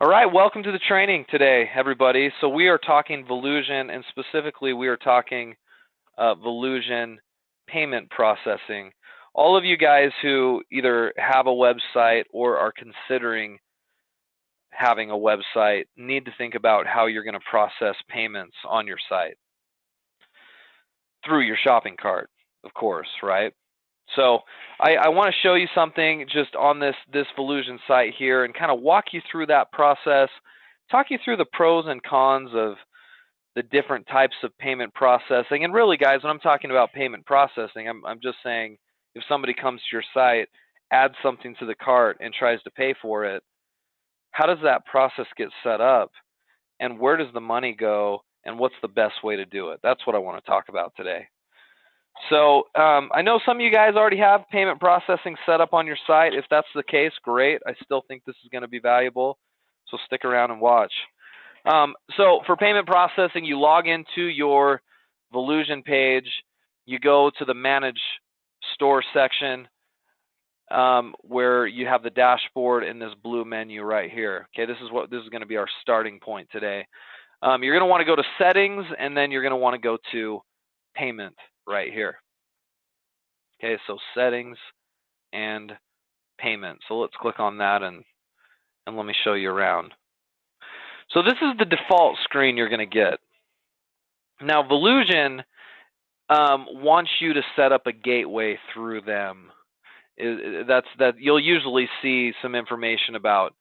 All right, welcome to the training today, everybody. So we are talking Volusion, and specifically we are talking Volusion payment processing. All of you guys who either have a website or are considering having a website need to think about how you're going to process payments on your site through your shopping cart, of course, right? So I want to show you something just on this Volusion site here and kind of walk you through that process, talk you through the pros and cons of the different types of payment processing. And really, guys, when I'm talking about payment processing, I'm just saying if somebody comes to your site, adds something to the cart, and tries to pay for it, how does that process get set up? And where does the money go? And what's the best way to do it? That's what I want to talk about today. So I know some of you guys already have payment processing set up on your site. If that's the case, great. I still think this is going to be valuable. So stick around and watch. So for payment processing, you log into your Volusion page. You go to the Manage Store section where you have the dashboard in this blue menu right here. Okay, this is going to be our starting point today. You're going to want to go to Settings, and then you're going to want to go to Payment right here. Okay, so Settings and Payment. So let's click on that and let me show you around. So this is the default screen you're going to get. Now Volusion wants you to set up a gateway through them. You'll usually see some information about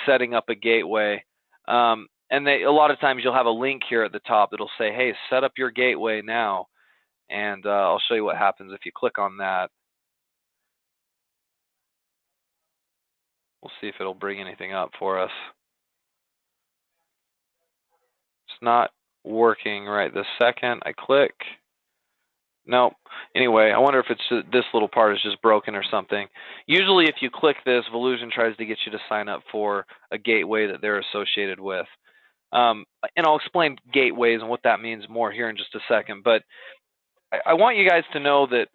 setting up a gateway. And a lot of times you'll have a link here at the top that'll say, hey, set up your gateway now. And I'll show you what happens if you click on that. We'll see if it'll bring anything up for us. It's not working right this second. I click. Nope. Anyway, I wonder if it's this little part is just broken or something. Usually if you click this, Volusion tries to get you to sign up for a gateway that they're associated with. And I'll explain gateways and what that means more here in just a second. But I want you guys to know that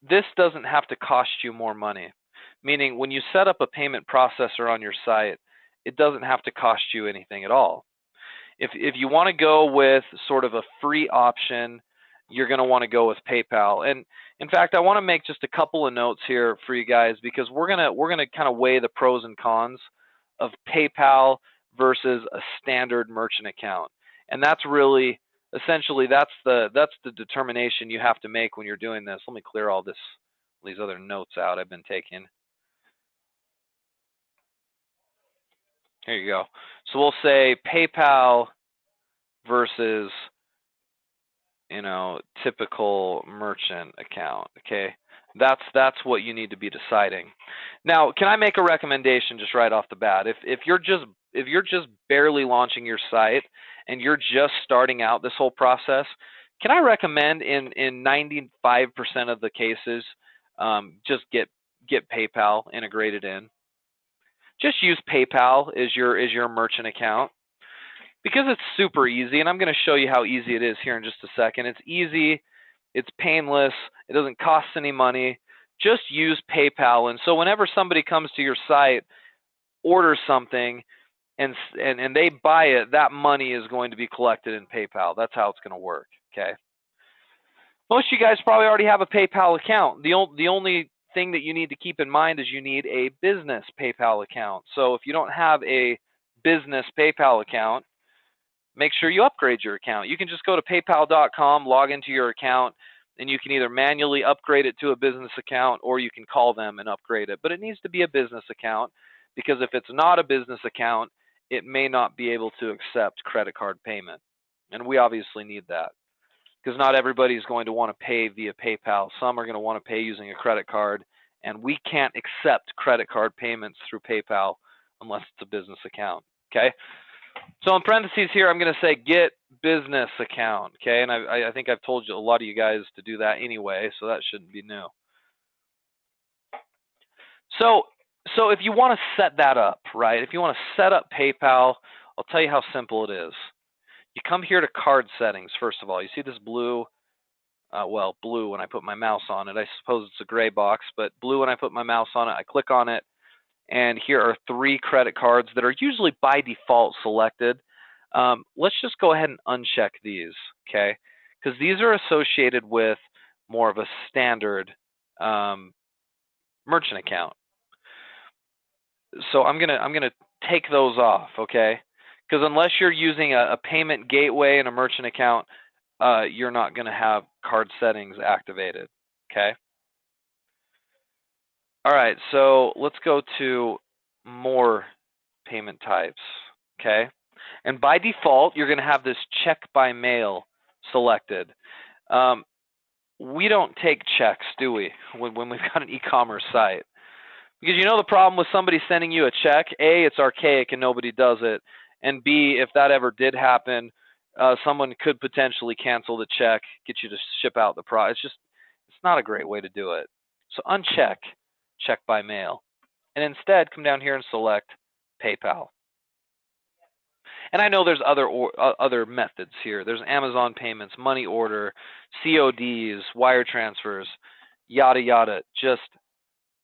this doesn't have to cost you more money. Meaning when you set up a payment processor on your site, it doesn't have to cost you anything at all. If you want to go with sort of a free option, you're going to want to go with PayPal. And in fact, I want to make just a couple of notes here for you guys because we're gonna kind of weigh the pros and cons of PayPal versus a standard merchant account. And that's really essentially that's the determination you have to make when you're doing this. Let me clear all these other notes out I've been taking. Here you go. So we'll say PayPal versus, typical merchant account. Okay, that's what you need to be deciding. Now, can I make a recommendation just right off the bat? If you're just barely launching your site and you're just starting out this whole process, can I recommend in 95% of the cases, just get PayPal integrated in. Just use PayPal as your merchant account because it's super easy, and I'm going to show you how easy it is here in just a second. It's easy, it's painless, it doesn't cost any money. Just use PayPal, and so whenever somebody comes to your site, orders something, and they buy it, that money is going to be collected in PayPal. That's how it's going to work. Okay. Most of you guys probably already have a PayPal account. The only thing that you need to keep in mind is you need a business PayPal account. So if you don't have a business PayPal account, make sure you upgrade your account. You can just go to paypal.com, log into your account, and you can either manually upgrade it to a business account or you can call them and upgrade it. But it needs to be a business account because if it's not a business account, it may not be able to accept credit card payment. And we obviously need that because not everybody is going to want to pay via PayPal. Some are going to want to pay using a credit card, and we can't accept credit card payments through PayPal unless it's a business account. Okay. So in parentheses here, I'm going to say get business account, okay? And I think I've told you a lot of you guys to do that anyway, so that shouldn't be new. So if you want to set that up, right? If you want to set up PayPal, I'll tell you how simple it is. You come here to card settings, first of all. You see this blue, blue when I put my mouse on it. I suppose it's a gray box, but blue when I put my mouse on it. I click on it, and here are 3 credit cards that are usually by default selected. Let's just go ahead and uncheck these, okay? Because these are associated with more of a standard merchant account. So I'm gonna take those off, okay? Because unless you're using a payment gateway and a merchant account, you're not gonna have card settings activated, okay? All right, so let's go to more payment types, okay? And by default, you're gonna have this check by mail selected. We don't take checks, do we, when we've got an e-commerce site? Because you know the problem with somebody sending you a check, A, it's archaic and nobody does it, and B, if that ever did happen, someone could potentially cancel the check, get you to ship out the product. It's not a great way to do it. So uncheck check by mail, and instead come down here and select PayPal. And I know there's other methods here. There's Amazon payments, money order, CODs, wire transfers, yada yada. Just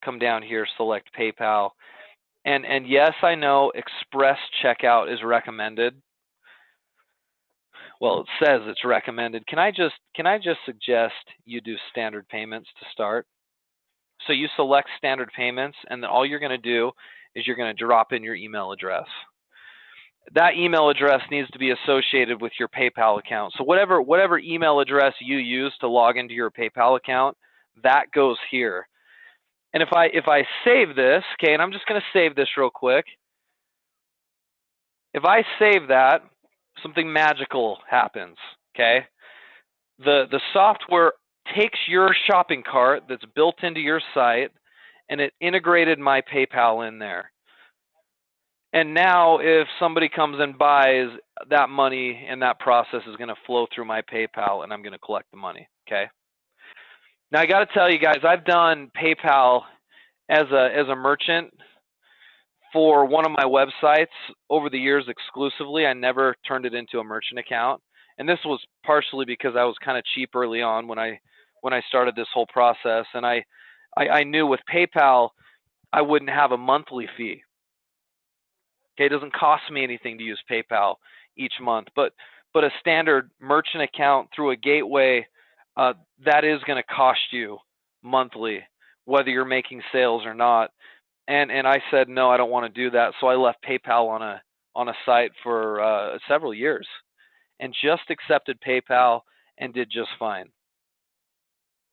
come down here, select PayPal. And yes, I know express checkout is recommended. Well, it says it's recommended. Can I just suggest you do standard payments to start? So you select standard payments, and then all you're going to do is you're going to drop in your email address. That email address needs to be associated with your PayPal account. So whatever email address you use to log into your PayPal account, that goes here. And if I save this, okay, and I'm just going to save this real quick. If I save that, something magical happens, okay? The software takes your shopping cart that's built into your site, and it integrated my PayPal in there. And now if somebody comes and buys, that money and that process is going to flow through my PayPal, and I'm going to collect the money, okay? Now I got to tell you guys, I've done PayPal as a merchant for one of my websites over the years exclusively. I never turned it into a merchant account, and this was partially because I was kind of cheap early on when I started this whole process, and I knew with PayPal I wouldn't have a monthly fee. Okay, it doesn't cost me anything to use PayPal each month, but a standard merchant account through a gateway, that is going to cost you monthly, whether you're making sales or not. And I said no, I don't want to do that, so I left PayPal on a site for several years, and just accepted PayPal and did just fine.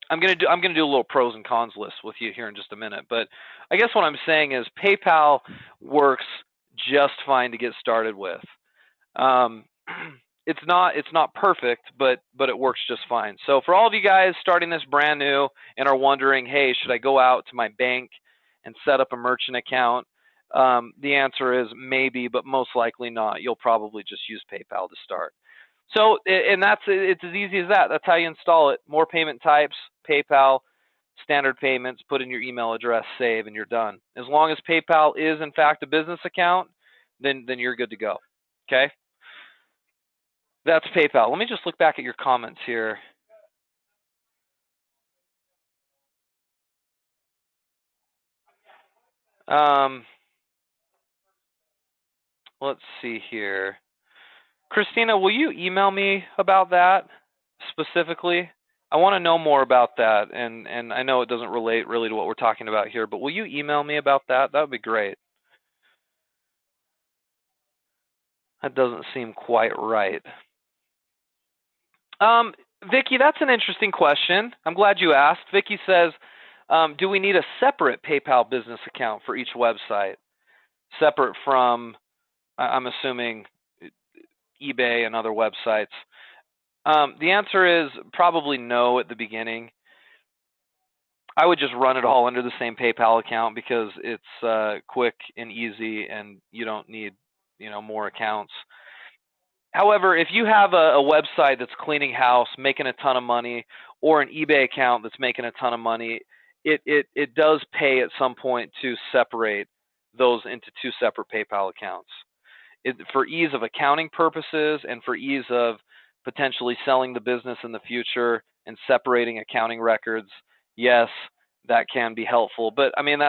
I'm gonna do a little pros and cons list with you here in just a minute, but I guess what I'm saying is PayPal works just fine to get started with. It's not perfect, but it works just fine. So for all of you guys starting this brand new and are wondering, hey, should I go out to my bank and set up a merchant account? The answer is maybe, but most likely not. You'll probably just use PayPal to start. So, and it's as easy as that. That's how you install it. More payment types, PayPal, standard payments, put in your email address, save, and you're done. As long as PayPal is in fact a business account, then you're good to go. Okay? That's PayPal. Let me just look back at your comments here. Let's see here. Christina, will you email me about that specifically? I want to know more about that, and I know it doesn't relate really to what we're talking about here, but will you email me about that? That would be great. That doesn't seem quite right. Vicky, that's an interesting question. I'm glad you asked. Vicky says, do we need a separate PayPal business account for each website, separate from, I'm assuming, eBay and other websites? The answer is probably no at the beginning. I would just run it all under the same PayPal account because it's quick and easy, and you don't need more accounts. However, if you have a website that's cleaning house, making a ton of money, or an eBay account that's making a ton of money, it does pay at some point to separate those into 2 separate PayPal accounts. For ease of accounting purposes and for ease of potentially selling the business in the future and separating accounting records, yes, that can be helpful. But I mean,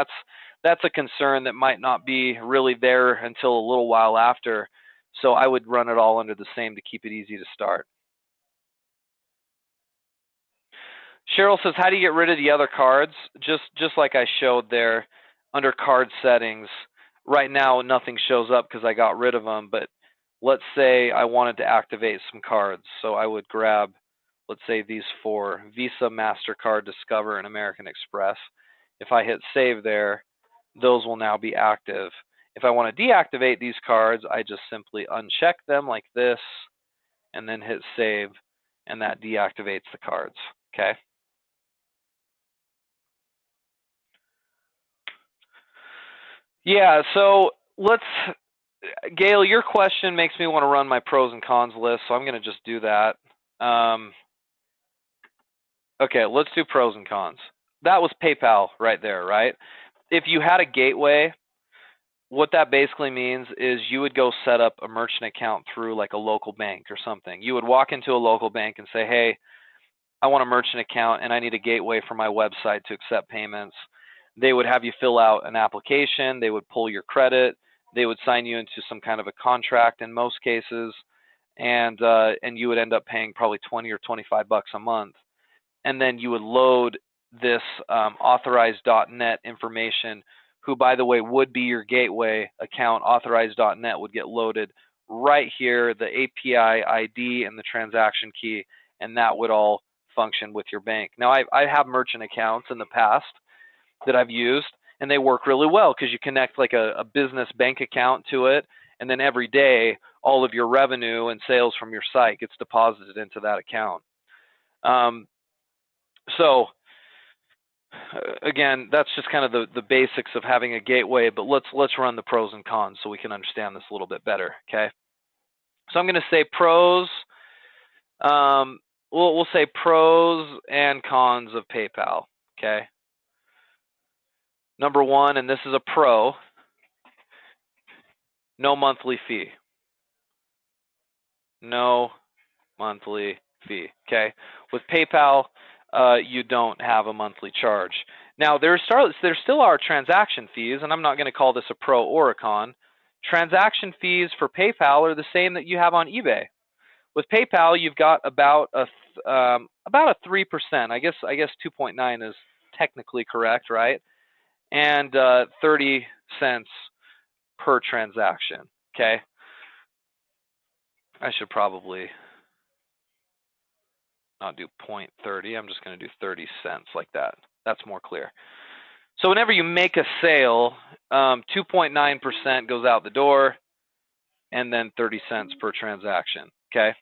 that's a concern that might not be really there until a little while after. So I would run it all under the same to keep it easy to start. Cheryl says, how do you get rid of the other cards? Just like I showed there under card settings. Right now, nothing shows up because I got rid of them. But let's say I wanted to activate some cards. So I would grab, let's say, these four: Visa, MasterCard, Discover, and American Express. If I hit save there, those will now be active. If I want to deactivate these cards, I just simply uncheck them like this and then hit save, and that deactivates the cards. Okay. Yeah, so Gail, your question makes me want to run my pros and cons list, so I'm going to just do that. Okay, let's do pros and cons. That was PayPal right there, right? If you had a gateway, what that basically means is you would go set up a merchant account through like a local bank or something. You would walk into a local bank and say, hey, I want a merchant account and I need a gateway for my website to accept payments. They would have you fill out an application. They would pull your credit. They would sign you into some kind of a contract in most cases, and you would end up paying probably 20 or 25 bucks a month. And then you would load this authorized.net information, who, by the way, would be your gateway account. Authorized.net would get loaded right here, the API ID and the transaction key, and that would all function with your bank. Now, I have merchant accounts in the past that I've used, and they work really well because you connect like a business bank account to it, and then every day all of your revenue and sales from your site gets deposited into that account. So again, that's just kind of the basics of having a gateway, but let's run the pros and cons so we can understand this a little bit better. Okay, so I'm going to say pros. We'll say pros and cons of PayPal. Okay. Number one, and this is a pro, no monthly fee. No monthly fee. Okay. With PayPal, you don't have a monthly charge. Now, there still are transaction fees, and I'm not going to call this a pro or a con. Transaction fees for PayPal are the same that you have on eBay. With PayPal, you've got about a 3%. I guess 2.9 is technically correct, right? And 30 cents per transaction. Okay. I should probably not do 0.30. I'm just going to do 30 cents like that. That's more clear. So whenever you make a sale, 2.9% goes out the door, and then 30 cents per transaction. Okay.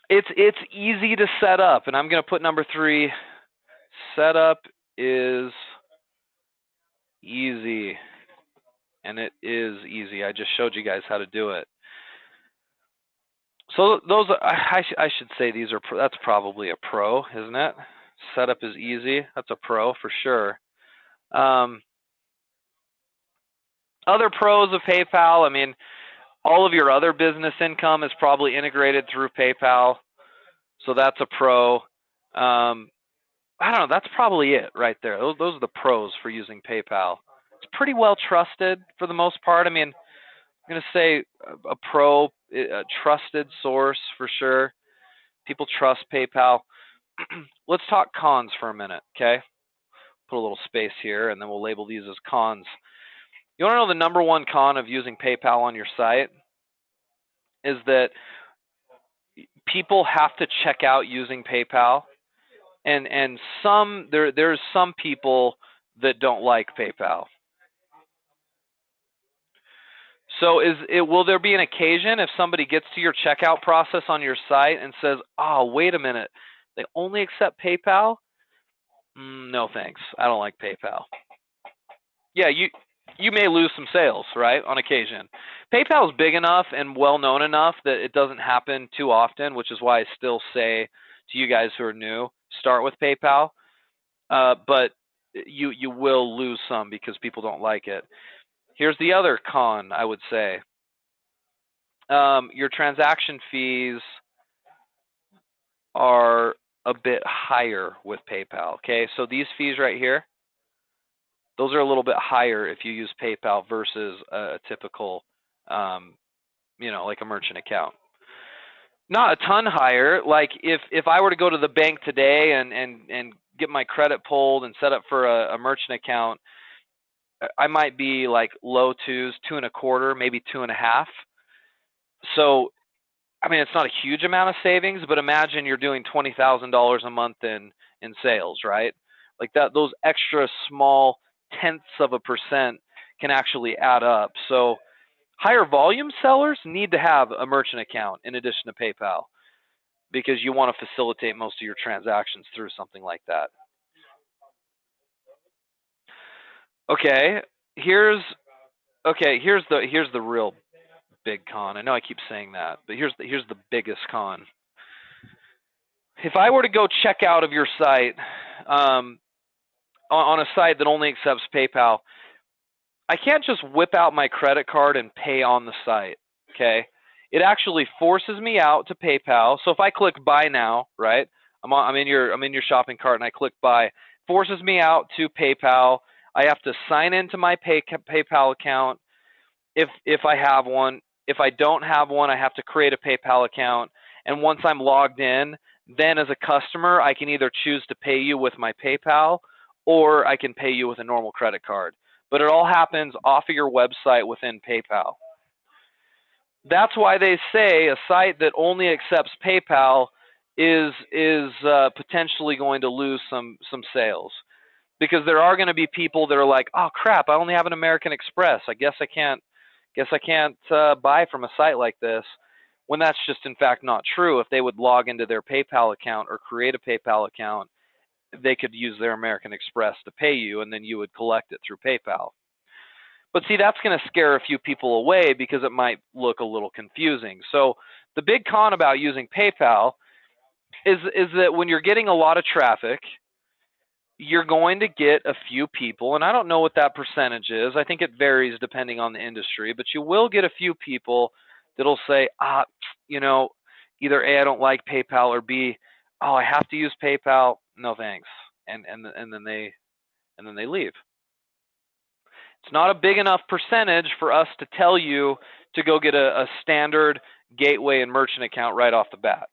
It's easy to set up, and I'm going to put number 3. Setup is easy, and it is easy. I just showed you guys how to do it. So those are, I should say that's probably a pro, isn't it? Setup is easy. That's a pro for sure. Other pros of PayPal, I mean, all of your other business income is probably integrated through PayPal, so that's a pro. I don't know. That's probably it right there. Those are the pros for using PayPal. It's pretty well trusted for the most part. I mean, I'm going to say a pro, a trusted source for sure. People trust PayPal. Let's talk cons for a minute, okay? Put a little space here, and then we'll label these as cons. You want to know the number one con of using PayPal on your site? Is that people have to check out using PayPal, and there's some people that don't like PayPal. So will there be an occasion if somebody gets to your checkout process on your site and says, oh, wait a minute, they only accept PayPal? No thanks, I don't like PayPal. Yeah, you may lose some sales, right, on occasion. PayPal is big enough and well known enough that it doesn't happen too often, which is why I still say to you guys who are new, start with PayPal. But you will lose some because people don't like it. Here's the other con, I would say. Your transaction fees are a bit higher with PayPal. Okay, so these fees right here, Those are a little bit higher if you use PayPal versus a typical, like a merchant account. Not a ton higher. Like if I were to go to the bank today and get my credit pulled and set up for a merchant account, I might be like low twos, 2.25, maybe 2.5. So I mean, it's not a huge amount of savings, but imagine you're doing $20,000 a month in sales, right? Like that, those extra small tenths of a percent can actually add up. So higher volume sellers need to have a merchant account in addition to PayPal because you want to facilitate most of your transactions through something like that. Okay, here's the real big con. I know I keep saying that, but here's the biggest con. If I were to go check out of your site on a site that only accepts PayPal, I can't just whip out my credit card and pay on the site. Okay, it actually forces me out to PayPal. So if I click buy now, right? I'm in your shopping cart and I click buy. Forces me out to PayPal. I have to sign into my PayPal account if I have one. If I don't have one, I have to create a PayPal account. And once I'm logged in, then as a customer, I can either choose to pay you with my PayPal or I can pay you with a normal credit card. But it all happens off of your website within PayPal. That's why they say a site that only accepts PayPal is potentially going to lose some sales, because there are going to be people that are like, oh crap, I only have an American Express. I guess I can't buy from a site like this, when that's just in fact not true. If they would log into their PayPal account or create a PayPal account, they could use their American Express to pay you, and then you would collect it through PayPal. But see, that's going to scare a few people away because it might look a little confusing. So the big con about using PayPal is that when you're getting a lot of traffic, you're going to get a few people, and I don't know what that percentage is. I think it varies depending on the industry, but you will get a few people that'll say, either A, I don't like PayPal, or B, oh, I have to use PayPal. No thanks. And then they leave. It's not a big enough percentage for us to tell you to go get a standard gateway and merchant account right off the bat.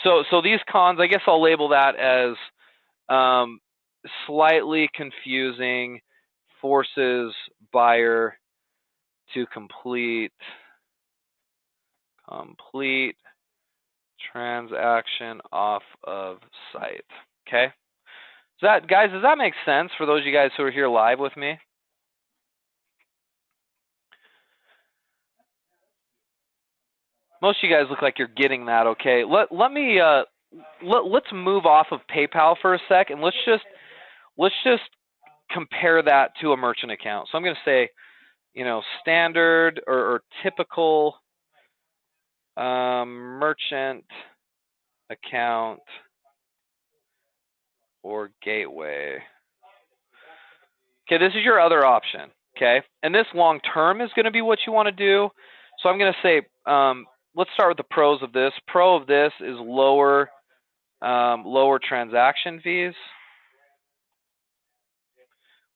So these cons, I guess I'll label that as slightly confusing, forces buyer to complete transaction off of site. Okay. Does that make sense for those of you guys who are here live with me? Most of you guys look like you're getting that. Okay. Let's move off of PayPal for a sec, and let's just compare that to a merchant account. So I'm going to say, standard or typical merchant account or gateway. Okay, this is your other option. Okay, and this long term is going to be what you want to do. So I'm going to say, let's start with the pros of this. Pro of this is lower transaction fees.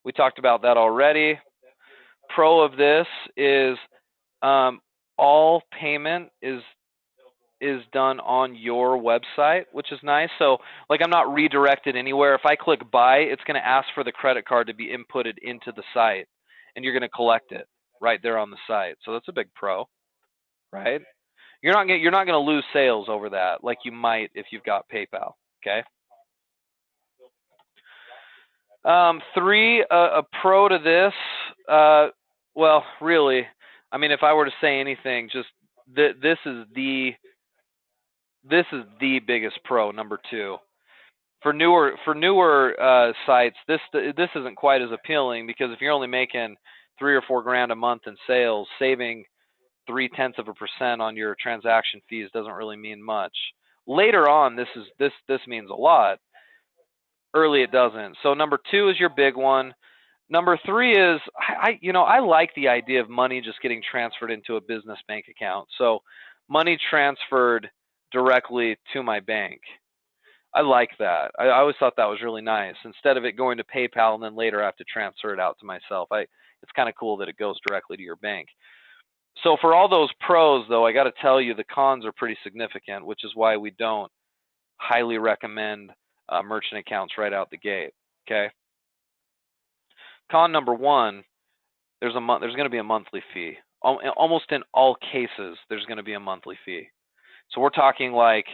We talked about that already. Pro of this is all payment is done on your website, which is nice. So like I'm not redirected anywhere. If I click buy, it's going to ask for the credit card to be inputted into the site, and you're going to collect it right there on the site. So that's a big pro, right? You're not going to lose sales over that like you might if you've got PayPal. Okay. 3, a pro to this. Well, really, I mean, if I were to say anything, just this is the biggest pro. Number 2, for newer sites, this isn't quite as appealing, because if you're only making $3 or $4 grand a month in sales, saving 0.3% on your transaction fees doesn't really mean much. Later on, this means a lot. Early, it doesn't. So number 2 is your big one. Number 3 is I like the idea of money just getting transferred into a business bank account. So money transferred directly to my bank. I like that. I always thought that was really nice. Instead of it going to PayPal and then later I have to transfer it out to myself, it's kind of cool that it goes directly to your bank. So for all those pros, though, I got to tell you the cons are pretty significant, which is why we don't highly recommend merchant accounts right out the gate. Okay. Con number one, there's going to be a monthly fee. Almost in all cases, there's going to be a monthly fee. So we're talking like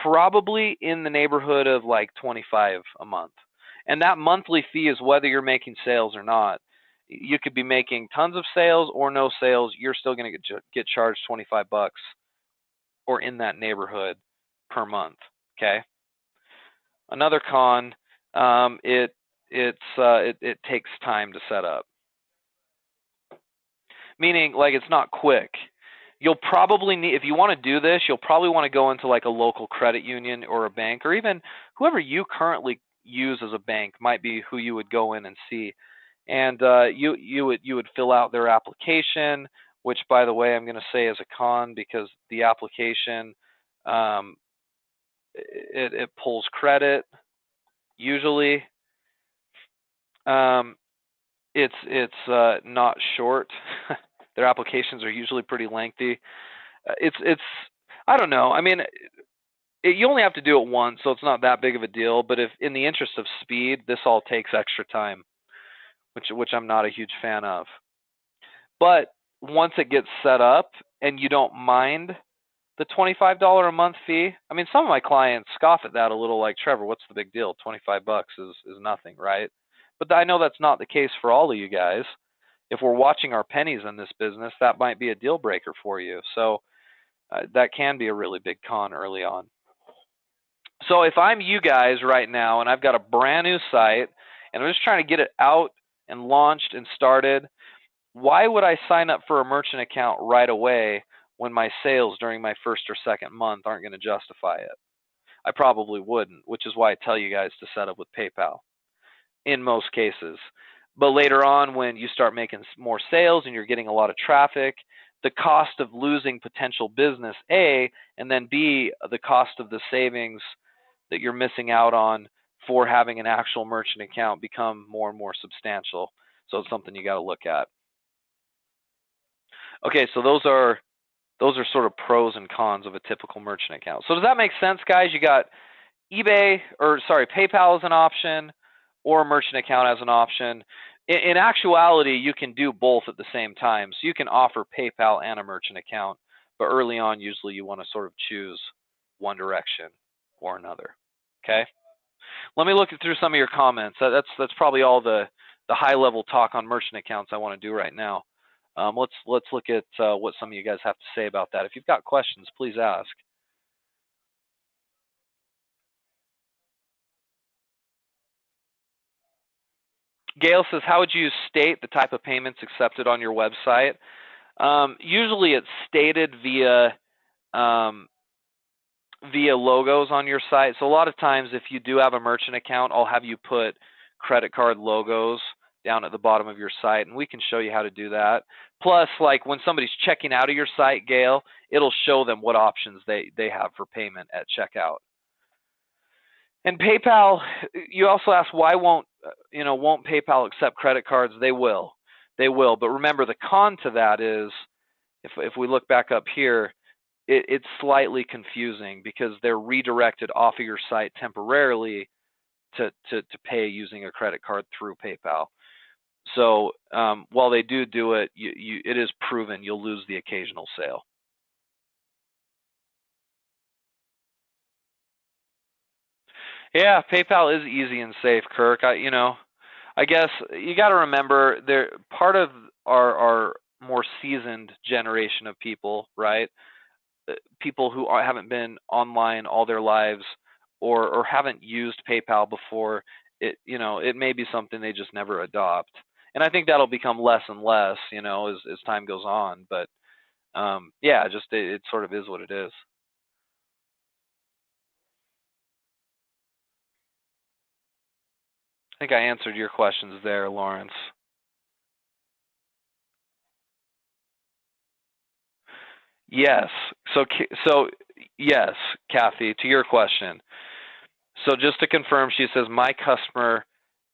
probably in the neighborhood of like 25 a month. And that monthly fee is whether you're making sales or not. You could be making tons of sales or no sales, you're still going to get charged 25 bucks or in that neighborhood per month. Okay. Another con, it takes time to set up. Meaning, like, it's not quick. You'll probably need, if you want to do this, you'll probably want to go into like a local credit union or a bank, or even whoever you currently use as a bank might be who you would go in and see. And you would fill out their application, which, by the way, I'm going to say is a con because the application it pulls credit usually. It's not short. Their applications are usually pretty lengthy. It's I don't know. I mean, you only have to do it once, so it's not that big of a deal. But if in the interest of speed, this all takes extra time, which I'm not a huge fan of. But once it gets set up and you don't mind the $25 a month fee, I mean, some of my clients scoff at that a little, like, Trevor, what's the big deal? 25 bucks is nothing, right? But I know that's not the case for all of you guys. If we're watching our pennies in this business, that might be a deal breaker for you. So that can be a really big con early on. So if I'm you guys right now and I've got a brand new site and I'm just trying to get it out and launched and started, why would I sign up for a merchant account right away when my sales during my first or second month aren't going to justify it? I probably wouldn't, which is why I tell you guys to set up with PayPal in most cases. But later on, when you start making more sales and you're getting a lot of traffic, the cost of losing potential business, A, and then B, the cost of the savings that you're missing out on for having an actual merchant account become more and more substantial. So it's something you got to look at. Okay, so those are sort of pros and cons of a typical merchant account. So does that make sense, guys? You got PayPal as an option, or a merchant account as an option. In actuality, you can do both at the same time. So you can offer PayPal and a merchant account, but early on, usually you want to sort of choose one direction or another. Okay. Let me look through some of your comments. That's probably all the high-level talk on merchant accounts I want to do right now. Let's look at what some of you guys have to say about that. If you've got questions, please ask. Gail says, how would you state the type of payments accepted on your website? Usually it's stated via logos on your site. So a lot of times if you do have a merchant account, I'll have you put credit card logos down at the bottom of your site, and we can show you how to do that. Plus, like when somebody's checking out of your site, Gail, it'll show them what options they have for payment at checkout. And PayPal, you also asked why won't PayPal accept credit cards? They will. But remember, the con to that is, if we look back up here, it's slightly confusing because they're redirected off of your site temporarily to pay using a credit card through PayPal. So while they do it, it is proven you'll lose the occasional sale. Yeah, PayPal is easy and safe, Kirk. I guess you got to remember, part of our more seasoned generation of people, right? People who haven't been online all their lives or haven't used PayPal before, it may be something they just never adopt. And I think that'll become less and less, as time goes on. But yeah, just it sort of is what it is. I think I answered your questions there, Lawrence. Yes. So yes, Kathy, to your question, So just to confirm, she says, my customer,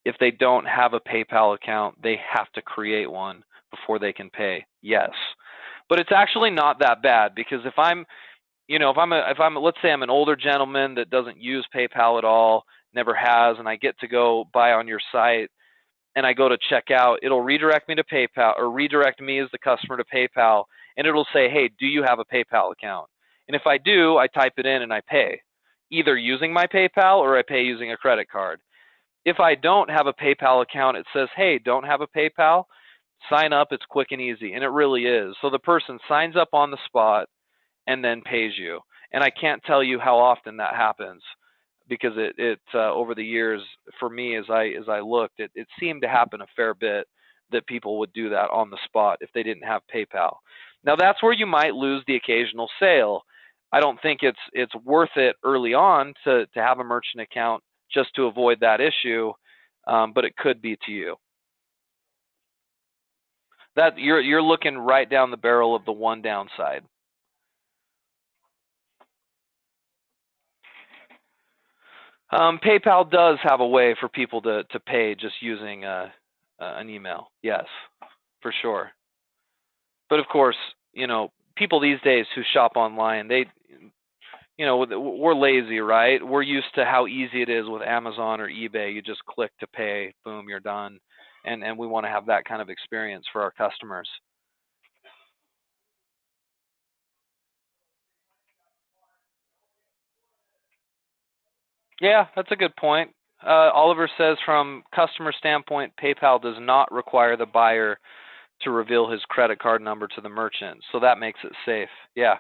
if they don't have a PayPal account, they have to create one before they can pay. Yes. But it's actually not that bad, because if I'm, let's say I'm an older gentleman that doesn't use PayPal at all, never has, and I get to go buy on your site, and I go to check out, it'll redirect me to PayPal, or redirect me as the customer to PayPal, and it'll say, hey, do you have a PayPal account? And if I do, I type it in and I pay, either using my PayPal or I pay using a credit card. If I don't have a PayPal account, it says, hey, don't have a PayPal? Sign up, it's quick and easy, and it really is. So the person signs up on the spot and then pays you. And I can't tell you how often that happens, because it over the years, for me, as I looked, it seemed to happen a fair bit that people would do that on the spot if they didn't have PayPal. Now that's where you might lose the occasional sale. I don't think it's worth it early on to have a merchant account just to avoid that issue, but it could be to you. That you're looking right down the barrel of the one downside. PayPal does have a way for people to pay just using an email. Yes, for sure. But of course, people these days who shop online, we're lazy, right? We're used to how easy it is with Amazon or eBay. You just click to pay, boom, you're done. And we want to have that kind of experience for our customers. Yeah, that's a good point. Oliver says, from customer standpoint, PayPal does not require the buyer to reveal his credit card number to the merchant, so that makes it safe. Yeah,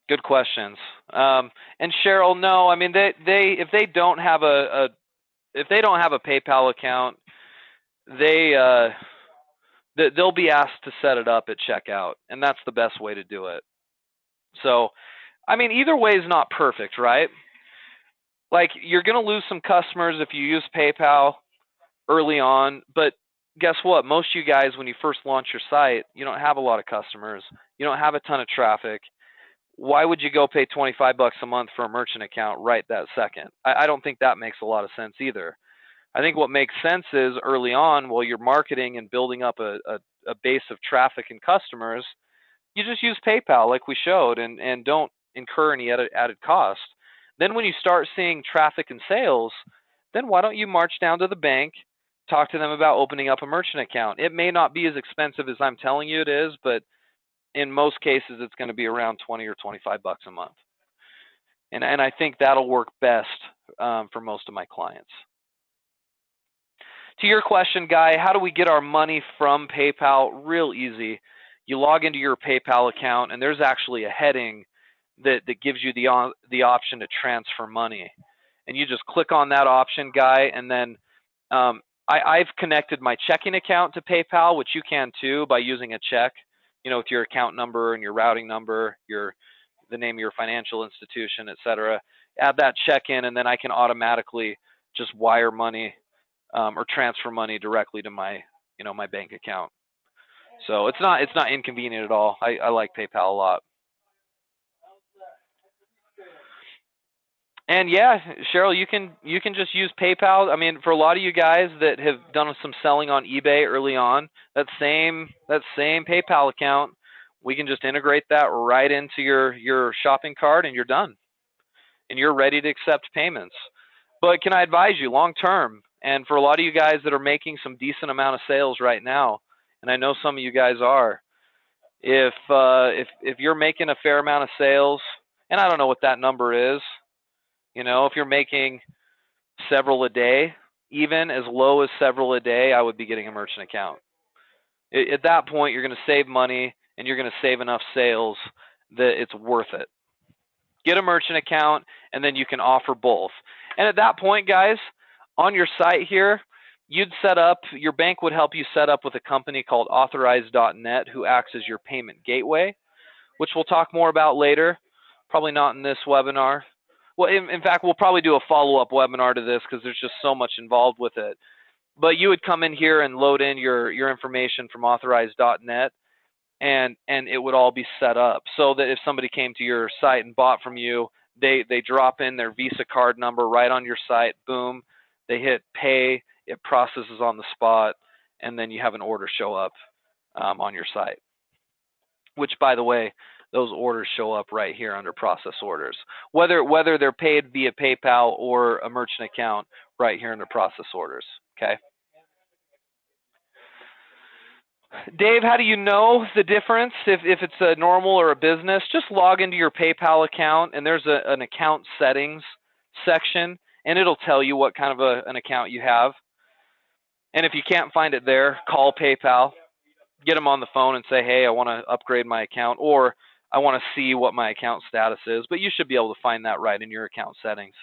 good questions. And Cheryl, no, I mean they if they don't have if they don't have a PayPal account, they they'll be asked to set it up at checkout, and that's the best way to do it. So, I mean, either way is not perfect, right? Like, you're going to lose some customers if you use PayPal early on, but guess what? Most of you guys, when you first launch your site, you don't have a lot of customers. You don't have a ton of traffic. Why would you go pay 25 bucks a month for a merchant account right that second? I don't think that makes a lot of sense either. I think what makes sense is, early on, while you're marketing and building up a base of traffic and customers, you just use PayPal like we showed, and don't incur any added cost. Then when you start seeing traffic and sales, then why don't you march down to the bank, talk to them about opening up a merchant account? It may not be as expensive as I'm telling you it is, but in most cases it's going to be around 20 or 25 bucks a month. And I think that'll work best for most of my clients. To your question, Guy, how do we get our money from PayPal? Real easy. You log into your PayPal account, and there's actually a heading that gives you the option to transfer money. And you just click on that option, Guy, and then I've connected my checking account to PayPal, which you can too by using a check, with your account number and your routing number, the name of your financial institution, etc. Add that check in, and then I can automatically just wire money or transfer money directly to my bank account. So it's not inconvenient at all. I like PayPal a lot. And yeah, Cheryl, you can just use PayPal. I mean, for a lot of you guys that have done some selling on eBay early on, that same PayPal account, we can just integrate that right into your shopping cart, and you're done. And you're ready to accept payments. But can I advise you, long term, and for a lot of you guys that are making some decent amount of sales right now, and I know some of you guys are, if you're making a fair amount of sales, and I don't know what that number is, if you're making several a day, even as low as several a day, I would be getting a merchant account. At that point, you're going to save money, and you're going to save enough sales that it's worth it. Get a merchant account, and then you can offer both. And at that point, guys, on your site here, your bank would help you set up with a company called Authorize.net, who acts as your payment gateway, which we'll talk more about later, probably not in this webinar. Well, in fact, we'll probably do a follow-up webinar to this, because there's just so much involved with it. But you would come in here and load in your information from Authorize.net, and it would all be set up so that if somebody came to your site and bought from you, they drop in their Visa card number right on your site. Boom, they hit pay, it processes on the spot, and then you have an order show up on your site. Which, by the way, those orders show up right here under process orders, whether they're paid via PayPal or a merchant account, right here under process orders. Okay. Dave, how do you know the difference if it's a normal or a business? Just log into your PayPal account, and there's an account settings section, and it'll tell you what kind of an account you have. And if you can't find it there, call PayPal, get them on the phone and say, hey, I want to upgrade my account, or I want to see what my account status is. But you should be able to find that right in your account settings.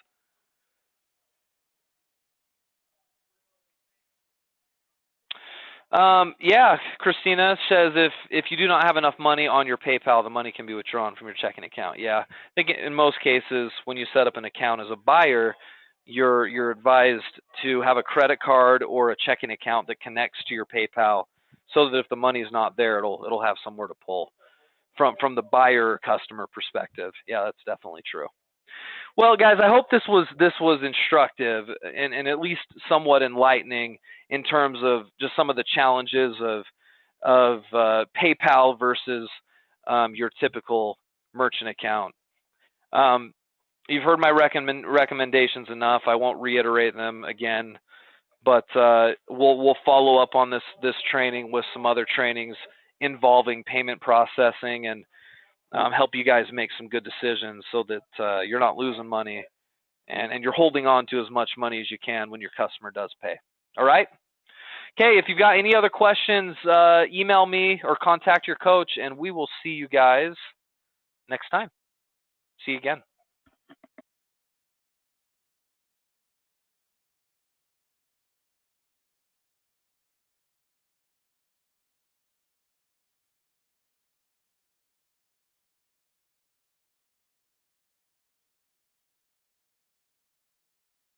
Yeah, Christina says if you do not have enough money on your PayPal, the money can be withdrawn from your checking account. Yeah, I think in most cases when you set up an account as a buyer, you're advised to have a credit card or a checking account that connects to your PayPal, so that if the money is not there, it'll have somewhere to pull from the buyer customer perspective. Yeah, that's definitely true. Well, guys, I hope this was instructive and at least somewhat enlightening in terms of just some of the challenges of PayPal versus your typical merchant account. Um, you've heard my recommendations enough. I won't reiterate them again, but we'll follow up on this training with some other trainings involving payment processing and help you guys make some good decisions so that you're not losing money and you're holding on to as much money as you can when your customer does pay. All right? Okay, if you've got any other questions, email me or contact your coach, and we will see you guys next time. See you again.